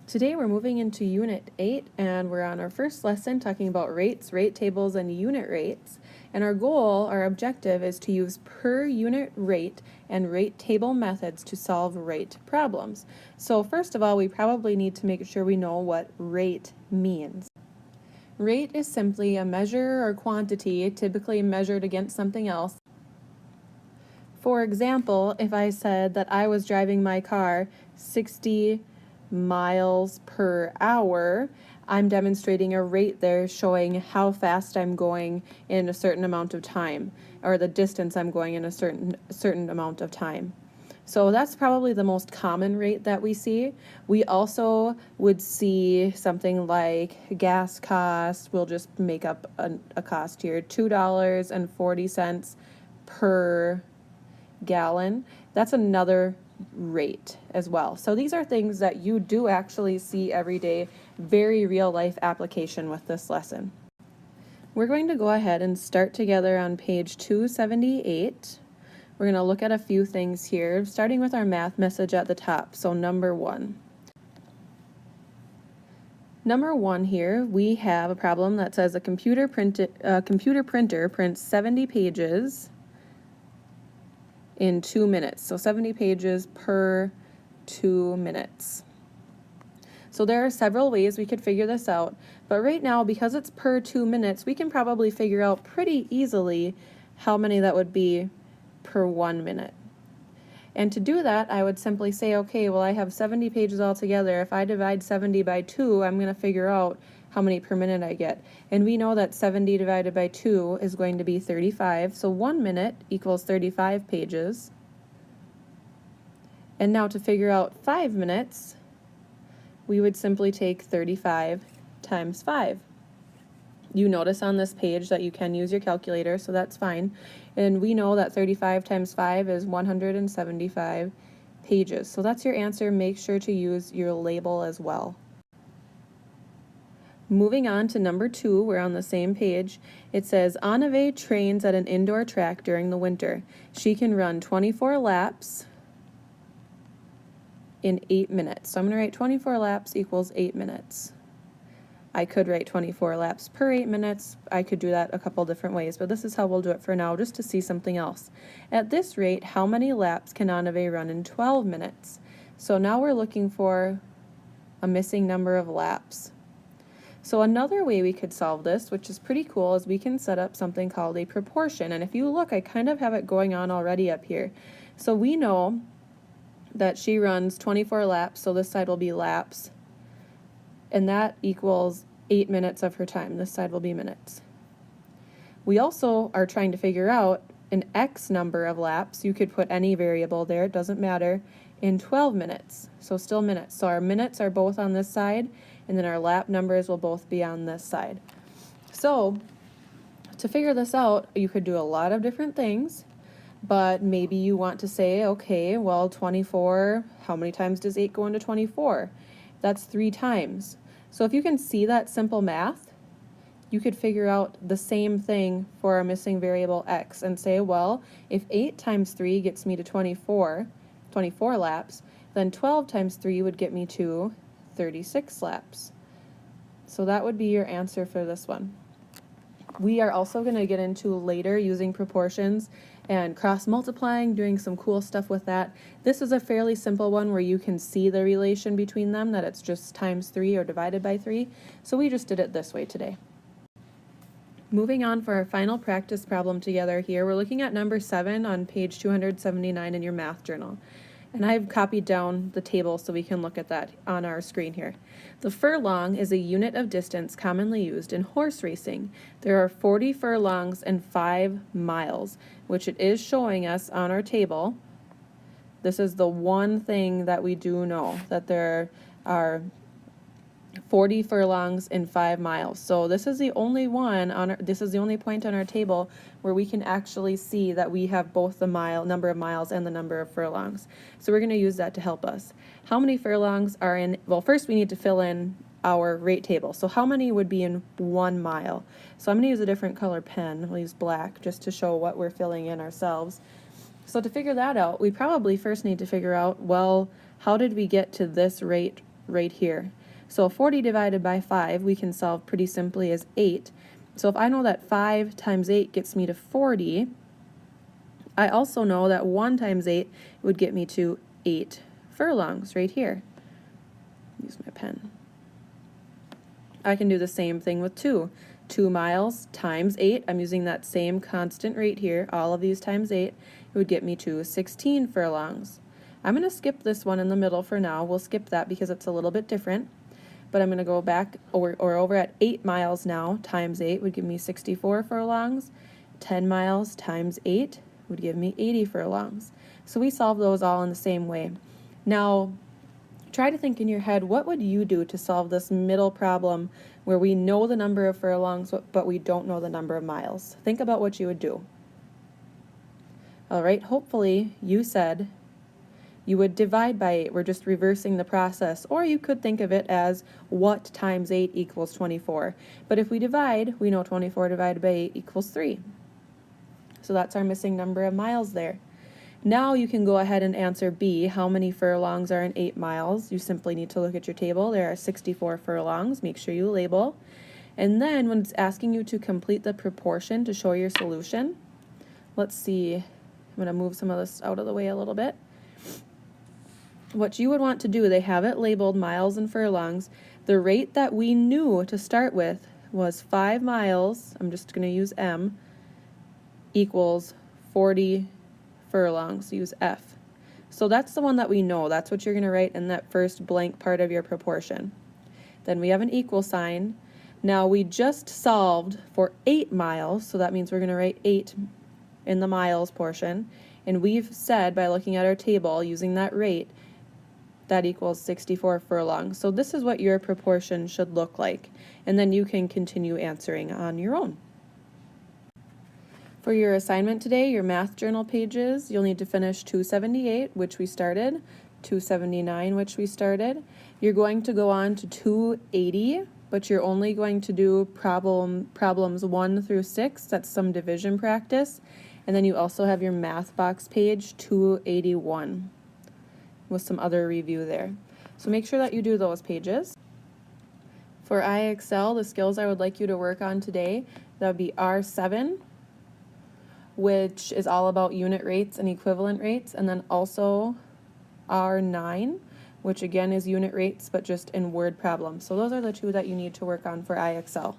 Today we're moving into Unit 8 and we're on our first lesson talking about rates, rate tables, and unit rates. And our goal, our objective, is to use per unit rate and rate table methods to solve rate problems. So first of all, we probably need to make sure we know what rate means. Rate is simply a measure or quantity typically measured against something else. For example, if I said that I was driving my car 60 miles per hour, I'm demonstrating a rate there showing how fast I'm going in a certain amount of time, or the distance I'm going in a certain amount of time. So that's probably the most common rate that we see. We also would see something like gas cost. We'll just make up a cost here, $2.40 per gallon. That's another rate as well. So these are things that you do actually see every day, very real life application with this lesson. We're going to go ahead and start together on page 278. We're going to look at a few things here, starting with our math message at the top. So number one. Number one here, we have a problem that says a computer printer prints 70 pages in 2 minutes. So 70 pages per 2 minutes. So there are several ways we could figure this out, but right now, because it's per 2 minutes, we can probably figure out pretty easily how many that would be per 1 minute. And to do that, I would simply say, okay, well, I have 70 pages altogether. If I divide 70 by 2, I'm going to figure out how many per minute I get. And we know that 70 divided by 2 is going to be 35. So 1 minute equals 35 pages. And now to figure out 5 minutes, we would simply take 35 times 5. You notice on this page that you can use your calculator, so that's fine. And we know that 35 times 5 is 175 pages. So that's your answer. Make sure to use your label as well. Moving on to number 2, we're on the same page. It says, Anave trains at an indoor track during the winter. She can run 24 laps in 8 minutes. So I'm going to write 24 laps equals 8 minutes. I could write 24 laps per 8 minutes. I could do that a couple different ways, but this is how we'll do it for now, just to see something else. At this rate, how many laps can Anave run in 12 minutes? So now we're looking for a missing number of laps. So another way we could solve this, which is pretty cool, is we can set up something called a proportion. And if you look, I kind of have it going on already up here. So we know that she runs 24 laps, so this side will be laps, and that equals 8 minutes of her time. This side will be minutes. We also are trying to figure out an X number of laps. You could put any variable there, it doesn't matter, in 12 minutes, so still minutes. So our minutes are both on this side, and then our lap numbers will both be on this side. So to figure this out, you could do a lot of different things, but maybe you want to say, okay, well, 24, how many times does 8 go into 24? That's 3 times. So if you can see that simple math, you could figure out the same thing for our missing variable X and say, well, if 8 times 3 gets me to 24 laps, then 12 times 3 would get me to 36 laps. So that would be your answer for this one. We are also going to get into later using proportions and cross multiplying, doing some cool stuff with that. This is a fairly simple one where you can see the relation between them, that it's just times 3 or divided by 3. So we just did it this way today. Moving on for our final practice problem together here, we're looking at number 7 on page 279 in your math journal. And I've copied down the table so we can look at that on our screen here. The furlong is a unit of distance commonly used in horse racing. There are 40 furlongs and 5 miles, which it is showing us on our table. This is the one thing that we do know, that there are 40 furlongs and 5 miles. So this is the only one this is the only point on our table where we can actually see that we have both the number of miles and the number of furlongs. So we're going to use that to help us. How many furlongs are in, well, first we need to fill in our rate table. So how many would be in 1 mile? So I'm going to use a different color pen. We'll use black just to show what we're filling in ourselves. So to figure that out, we probably first need to figure out, well, how did we get to this rate right here. So 40 divided by 5 we can solve pretty simply as 8. So if I know that 5 times 8 gets me to 40, I also know that 1 times 8 would get me to 8 furlongs right here. Use my pen. I can do the same thing with 2. 2 miles times 8, I'm using that same constant rate here, all of these times 8, it would get me to 16 furlongs. I'm going to skip this one in the middle for now. We'll skip that because it's a little bit different. But I'm going to go back over at 8 miles now, times 8 would give me 64 furlongs. 10 miles times 8 would give me 80 furlongs. So we solve those all in the same way. Now, try to think in your head, what would you do to solve this middle problem where we know the number of furlongs, but we don't know the number of miles? Think about what you would do. All right, hopefully you said you would divide by 8. We're just reversing the process. Or you could think of it as what times 8 equals 24. But if we divide, we know 24 divided by 8 equals 3. So that's our missing number of miles there. Now you can go ahead and answer B, how many furlongs are in 8 miles? You simply need to look at your table. There are 64 furlongs. Make sure you label. And then when it's asking you to complete the proportion to show your solution, let's see, I'm going to move some of this out of the way a little bit. What you would want to do, they have it labeled miles and furlongs. The rate that we knew to start with was 5 miles, I'm just going to use M, equals 40 furlongs. Use F. So that's the one that we know. That's what you're going to write in that first blank part of your proportion. Then we have an equal sign. Now we just solved for 8 miles, so that means we're going to write 8 in the miles portion. And we've said by looking at our table using that rate, that equals 64 furlongs. So this is what your proportion should look like. And then you can continue answering on your own. For your assignment today, your math journal pages, you'll need to finish 278, which we started, 279, which we started. You're going to go on to 280, but you're only going to do problems 1 through 6. That's some division practice. And then you also have your math box page 281 with some other review there. So make sure that you do those pages. For IXL, the skills I would like you to work on today, that would be R7, which is all about unit rates and equivalent rates, and then also R9, which again is unit rates, but just in word problems. So those are the two that you need to work on for IXL.